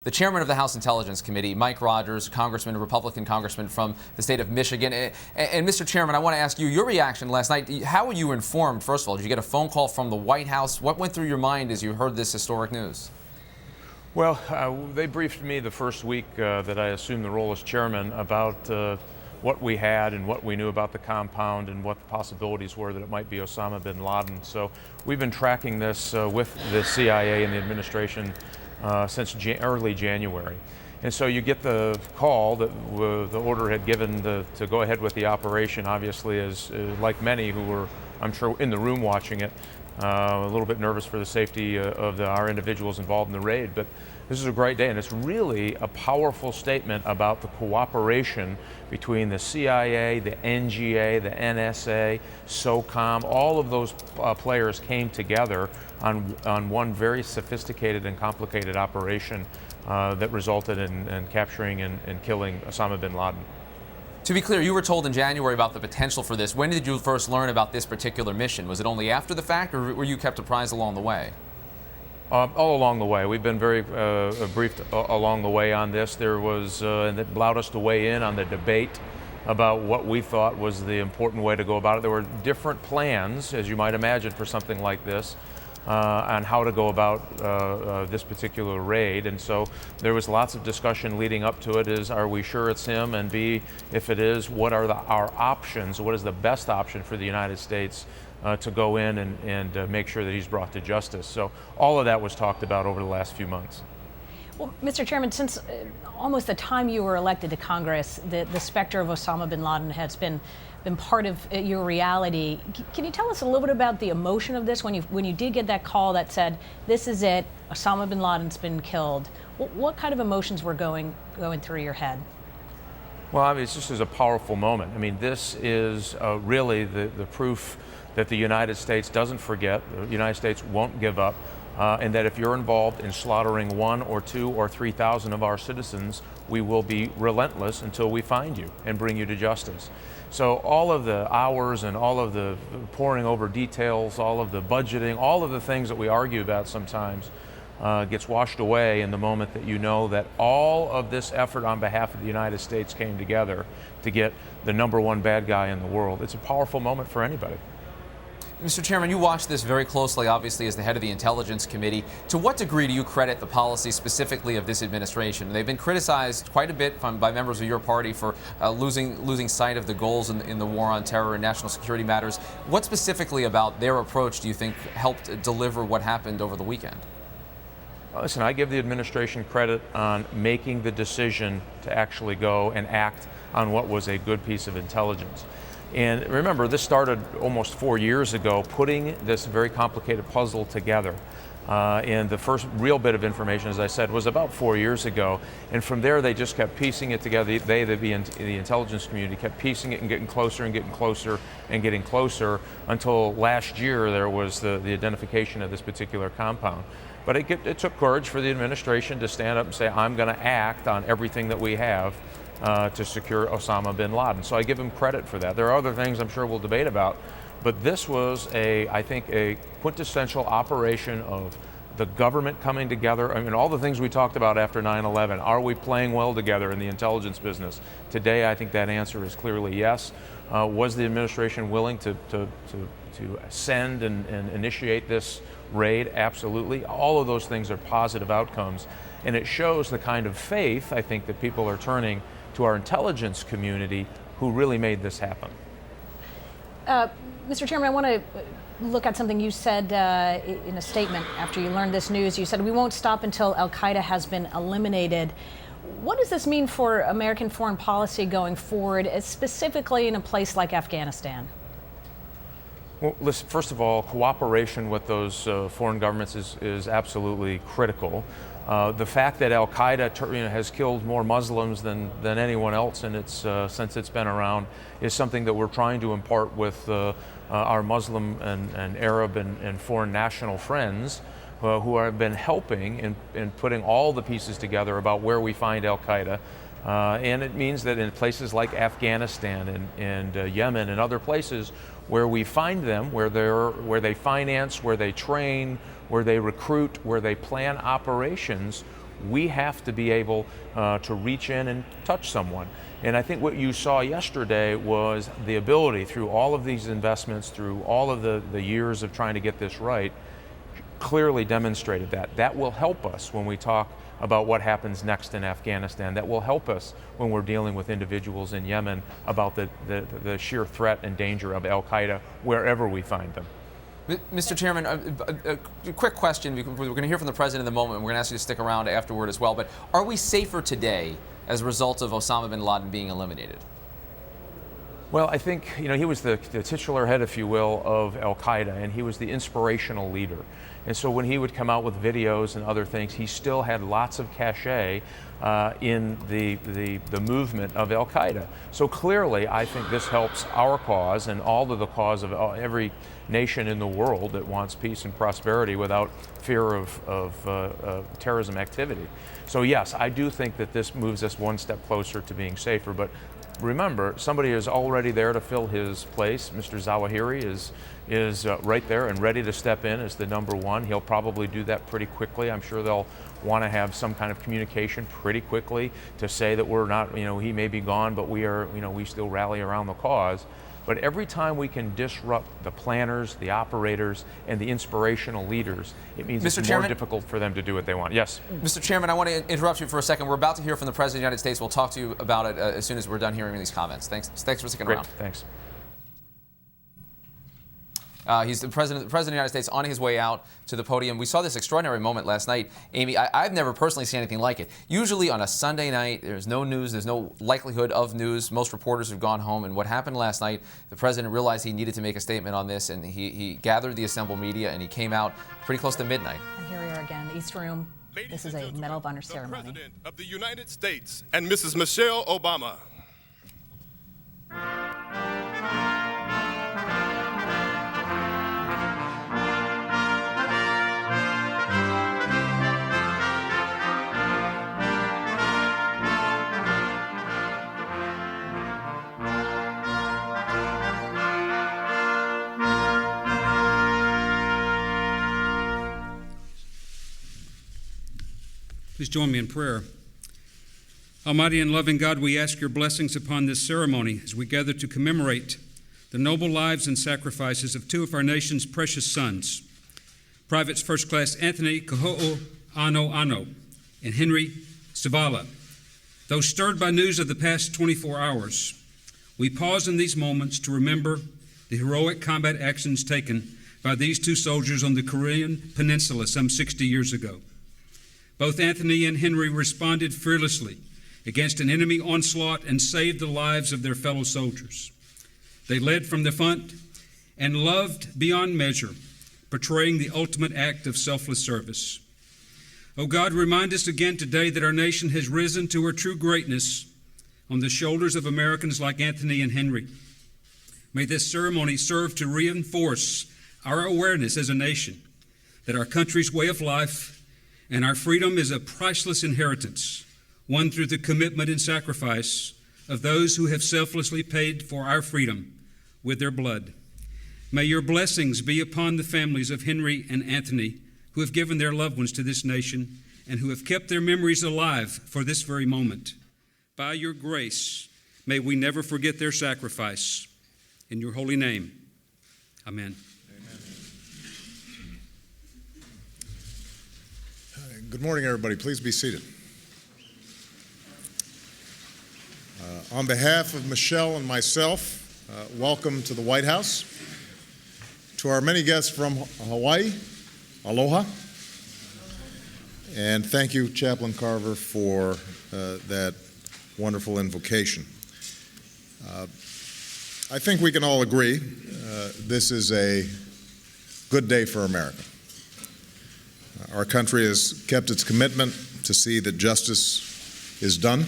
the chairman of the House Intelligence Committee, Mike Rogers, congressman, a Republican congressman from the state of Michigan. And Mr. Chairman, I want to ask you your reaction last night. How were you informed, first of all? Did you get a phone call from the White House? What went through your mind as you heard this historic news? Well, they briefed me the first week that I assumed the role as chairman about what we had and what we knew about the compound and what the possibilities were that it might be Osama bin Laden. So we've been tracking this with the CIA and the administration since early January. And so you get the call that the order had given to go ahead with the operation, obviously, as like many who were, I'm sure, in the room watching it, a little bit nervous for the safety of our individuals involved in the raid. But this is a great day, and it's really a powerful statement about the cooperation between the CIA, the NGA, the NSA, SOCOM. All of those players came together on one very sophisticated and complicated operation that resulted in capturing and killing Osama bin Laden. To be clear, you were told in January about the potential for this. When did you first learn about this particular mission? Was it only after the fact, or were you kept apprised along the way? All along the way. We've been very briefed along the way on this. There was, and that allowed us to weigh in on the debate about what we thought was the important way to go about it. There were different plans, as you might imagine, for something like this, on how to go about this particular raid. And so there was lots of discussion leading up to it. Are we sure it's him? And B, if it is, what are our options? What is the best option for the United States to go in and make sure that he's brought to justice? So all of that was talked about over the last few months. Well, Mr. Chairman, since almost the time you were elected to Congress, the specter of Osama bin Laden has been part of your reality. Can you tell us a little bit about the emotion of this when you did get that call that said, this is it, Osama bin Laden's been killed? What kind of emotions were going through your head? Well, I mean, it's just a powerful moment. I mean, this is really the proof that the United States doesn't forget, the United States won't give up, and that if you're involved in slaughtering 1 or 2 or 3,000 of our citizens, we will be relentless until we find you and bring you to justice. So all of the hours and all of the poring over details, all of the budgeting, all of the things that we argue about sometimes gets washed away in the moment that you know that all of this effort on behalf of the United States came together to get the #1 bad guy in the world. It's a powerful moment for anybody. Mr. Chairman, you watched this very closely, obviously, as the head of the Intelligence Committee. To what degree do you credit the policy specifically of this administration? They've been criticized quite a bit by members of your party for losing sight of the goals in the war on terror and national security matters. What specifically about their approach do you think helped deliver what happened over the weekend? Listen, I give the administration credit on making the decision to actually go and act on what was a good piece of intelligence. And remember, this started almost 4 years ago, putting this very complicated puzzle together. And the first real bit of information, as I said, was about 4 years ago. And from there, they just kept piecing it together. The intelligence community, kept piecing it and getting closer and getting closer and getting closer until last year there was the identification of this particular compound. But it took courage for the administration to stand up and say, I'm going to act on everything that we have to secure Osama bin Laden. So I give him credit for that. There are other things I'm sure we'll debate about, but this was I think a quintessential operation of the government coming together. I mean, all the things we talked about after 9/11. Are we playing well together in the intelligence business? Today, I think that answer is clearly yes. Was the administration willing to send and initiate this raid? Absolutely. All of those things are positive outcomes, and it shows the kind of faith I think that people are turning to our intelligence community who really made this happen. Mr. Chairman, I want to look at something you said in a statement after you learned this news. You said, we won't stop until al-Qaeda has been eliminated. What does this mean for American foreign policy going forward, specifically in a place like Afghanistan? Well, listen, first of all, cooperation with those foreign governments is absolutely critical. The fact that al-Qaeda has killed more Muslims than anyone else since it's been around is something that we're trying to impart with our Muslim and Arab and foreign national friends who have been helping in putting all the pieces together about where we find al-Qaeda. And it means that in places like Afghanistan and Yemen and other places where we find them, where they finance, where they train, where they recruit, where they plan operations, We have to be able to reach in and touch someone. And I think what you saw yesterday was the ability, through all of these investments, through all of the years of trying to get this right, clearly demonstrated that. That will help us when we talk about what happens next in Afghanistan. That will help us when we're dealing with individuals in Yemen about the sheer threat and danger of al-Qaeda wherever we find them. Mr. Chairman, a quick question. We're going to hear from the President in a moment, and we're going to ask you to stick around afterward as well. But are we safer today as a result of Osama bin Laden being eliminated? Well, I think, he was the titular head, if you will, of al-Qaeda, and he was the inspirational leader. And so when he would come out with videos and other things, he still had lots of cachet in the movement of al-Qaeda. So clearly, I think this helps our cause and all of the cause of every nation in the world that wants peace and prosperity without fear of terrorism activity. So yes, I do think that this moves us one step closer to being safer. But remember, somebody is already there to fill his place. Mr. Zawahiri is right there and ready to step in as the number one. He'll probably do that pretty quickly. I'm sure they'll want to have some kind of communication pretty quickly to say that we're not, he may be gone, but we still rally around the cause. But every time we can disrupt the planners, the operators, and the inspirational leaders, it means it's more difficult for them to do what they want. Yes? Mr. Chairman, I want to interrupt you for a second. We're about to hear from the President of the United States. We'll talk to you about it as soon as we're done hearing these comments. Thanks for sticking around. Thanks. He's the President of the United States on his way out to the podium. We saw this extraordinary moment last night. Amy, I've never personally seen anything like it. Usually on a Sunday night, there's no news, there's no likelihood of news. Most reporters have gone home. And what happened last night, the President realized he needed to make a statement on this, and he gathered the assembled media, and he came out pretty close to midnight. And here we are again, East Room. This is a Medal of Honor ceremony. The President of the United States and Mrs. Michelle Obama. Please join me in prayer. Almighty and loving God, we ask your blessings upon this ceremony as we gather to commemorate the noble lives and sacrifices of two of our nation's precious sons, Privates First Class Anthony Kaho'o Ano and Henry Savala. Though stirred by news of the past 24 hours, we pause in these moments to remember the heroic combat actions taken by these two soldiers on the Korean Peninsula some 60 years ago. Both Anthony and Henry responded fearlessly against an enemy onslaught and saved the lives of their fellow soldiers. They led from the front and loved beyond measure, portraying the ultimate act of selfless service. Oh God, remind us again today that our nation has risen to her true greatness on the shoulders of Americans like Anthony and Henry. May this ceremony serve to reinforce our awareness as a nation that our country's way of life and our freedom is a priceless inheritance, won through the commitment and sacrifice of those who have selflessly paid for our freedom with their blood. May your blessings be upon the families of Henry and Anthony who have given their loved ones to this nation and who have kept their memories alive for this very moment. By your grace, may we never forget their sacrifice. In your holy name, amen. Good morning, everybody. Please be seated. On behalf of Michelle and myself, welcome to the White House. To our many guests from Hawaii, aloha. And thank you, Chaplain Carver, for that wonderful invocation. I think we can all agree this is a good day for America. Our country has kept its commitment to see that justice is done.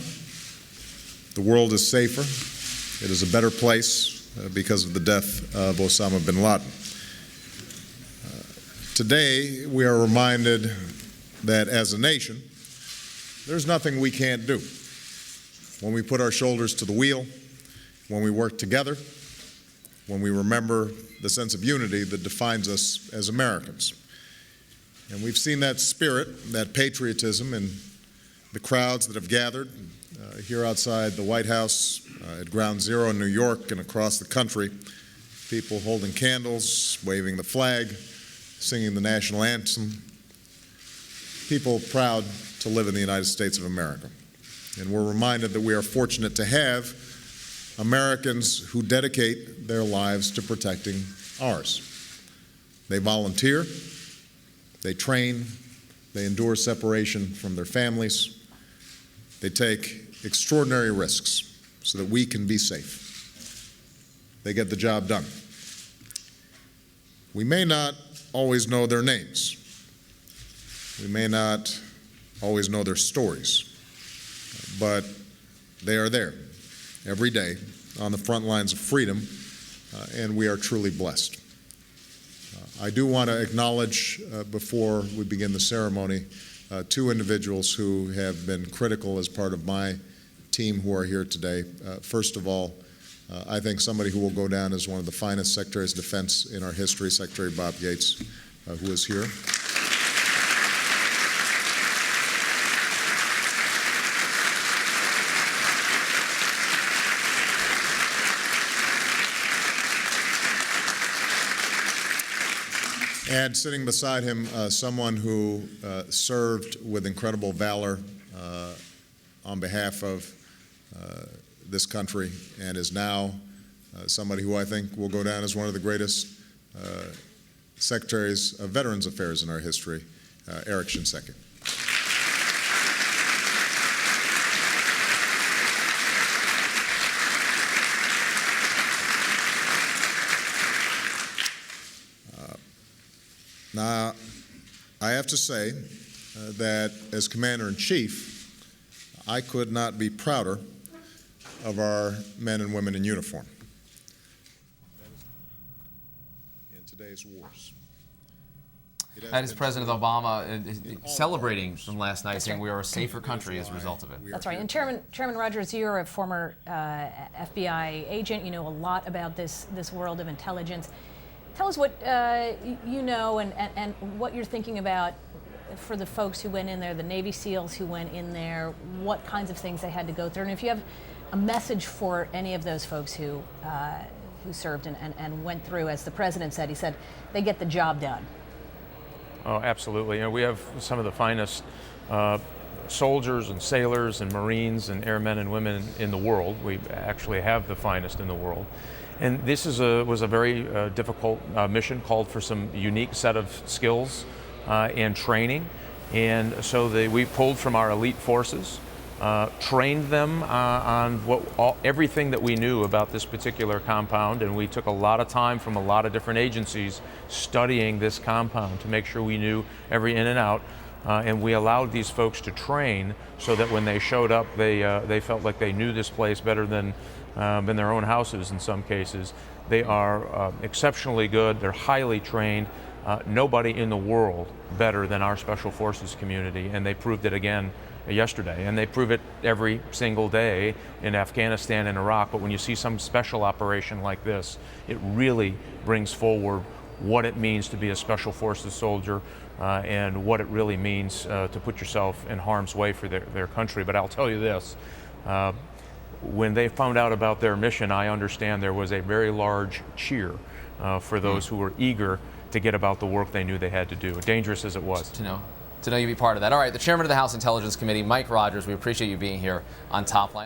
The world is safer. It is a better place because of the death of Osama bin Laden. Today, we are reminded that as a nation, there's nothing we can't do. When we put our shoulders to the wheel, when we work together, when we remember the sense of unity that defines us as Americans. And we've seen that spirit, that patriotism in the crowds that have gathered here outside the White House, at Ground Zero in New York and across the country, people holding candles, waving the flag, singing the national anthem, people proud to live in the United States of America. And we're reminded that we are fortunate to have Americans who dedicate their lives to protecting ours. They volunteer, they train, they endure separation from their families, they take extraordinary risks so that we can be safe. They get the job done. We may not always know their names. We may not always know their stories, but they are there every day on the front lines of freedom, and we are truly blessed. I do want to acknowledge, before we begin the ceremony, two individuals who have been critical as part of my team who are here today. First of all, I think somebody who will go down as one of the finest Secretaries of Defense in our history, Secretary Bob Gates, who is here. And sitting beside him, someone who served with incredible valor on behalf of this country and is now somebody who I think will go down as one of the greatest Secretaries of Veterans Affairs in our history, Eric Shinseki. Now, I have to say that as Commander-in-Chief, I could not be prouder of our men and women in uniform in today's wars. That is President Obama celebrating from last night, saying we are a safer country as a result of it. That's right. And Chairman Rogers, you're a former FBI agent. You know a lot about this world of intelligence. Tell us what you know and what you're thinking about for the folks who went in there, the Navy SEALs who went in there, what kinds of things they had to go through, and if you have a message for any of those folks who served and went through, as the President said, he said, they get the job done. Oh, absolutely. You know, we have some of the finest soldiers and sailors and Marines and airmen and women in the world. We actually have the finest in the world. And this was a very difficult mission, called for some unique set of skills and training. And so we pulled from our elite forces, trained them on everything that we knew about this particular compound, and we took a lot of time from a lot of different agencies studying this compound to make sure we knew every in and out. And we allowed these folks to train so that when they showed up, they felt like they knew this place better than in their own houses in some cases. They are exceptionally good. They're highly trained. Nobody in the world better than our Special Forces community, and they proved it again yesterday. And they prove it every single day in Afghanistan and Iraq. But when you see some special operation like this, it really brings forward what it means to be a Special Forces soldier and what it really means to put yourself in harm's way for their country. But I'll tell you this, when they found out about their mission, I understand there was a very large cheer for those who were eager to get about the work they knew they had to do, dangerous as it was. To know you'd be part of that. All right, the Chairman of the House Intelligence Committee, Mike Rogers, we appreciate you being here on Top Line.